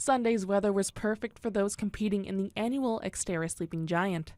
Sunday's weather was perfect for those competing in the annual XTerra Sleeping Giant.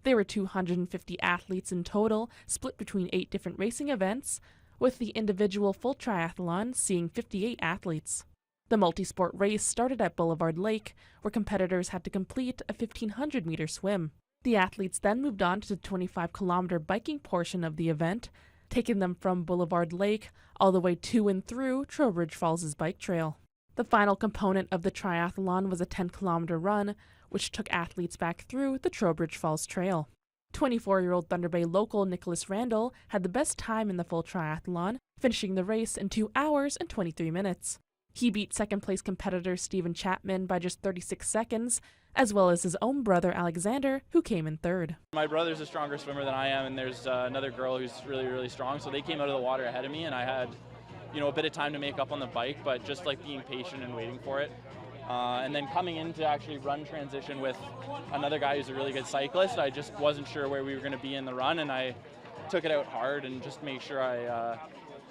There were 250 athletes in total, split between 8 different racing events, with the individual full triathlon seeing 58 athletes. The multi-sport race started at Boulevard Lake, where competitors had to complete a 1,500-meter swim. The athletes then moved on to the 25-kilometer biking portion of the event, taking them from Boulevard Lake all the way to and through Trowbridge Falls' bike trail. The final component of the triathlon was a 10-kilometer run, which took athletes back through the Trowbridge Falls Trail. 24-year-old Thunder Bay local Nicholas Randall had the best time in the full triathlon, finishing the race in 2 hours and 23 minutes. He beat second-place competitor Stephen Chapman by just 36 seconds, as well as his own brother Alexander, who came in third. My brother's a stronger swimmer than I am, and there's another girl who's really, really strong, so they came out of the water ahead of me, and I had a bit of time to make up on the bike, but just like being patient and waiting for it. And then coming in to actually run transition with another guy who's a really good cyclist, I just wasn't sure where we were going to be in the run, and I took it out hard and just made sure I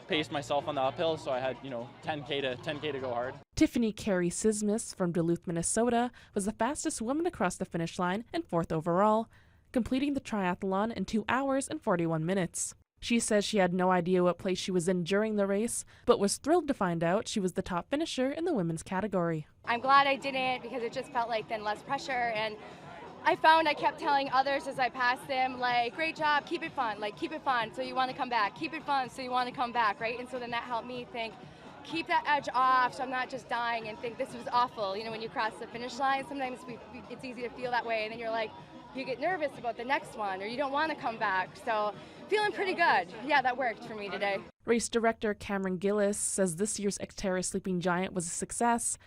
paced myself on the uphill, so I had 10K to go hard. Tiffany Carey Sismus from Duluth, Minnesota was the fastest woman across the finish line and 4th overall, completing the triathlon in 2 hours and 41 minutes. She says she had no idea what place she was in during the race, but was thrilled to find out she was the top finisher in the women's category. I'm glad I didn't, because it just felt like then less pressure, and I kept telling others as I passed them, like, great job, keep it fun, so you want to come back, keep it fun, so you want to come back, right? And so then that helped me think, keep that edge off so I'm not just dying and think this was awful. When you cross the finish line, sometimes it's easy to feel that way, and then you're like, you get nervous about the next one, or you don't want to come back. So feeling pretty good. Yeah, that worked for me today. Race director Cameron Gillis says this year's XTerra Sleeping Giant was a success,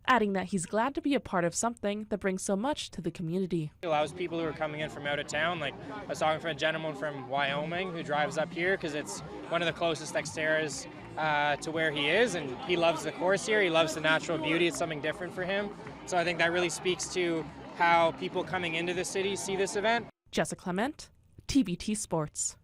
adding that he's glad to be a part of something that brings so much to the community. It allows people who are coming in from out of town, like I was talking to a gentleman from Wyoming who drives up here because it's one of the closest XTerras to where he is, and he loves the course here, he loves the natural beauty, it's something different for him. So I think that really speaks to how people coming into the city see this event. Jessica Clement, TBT Sports.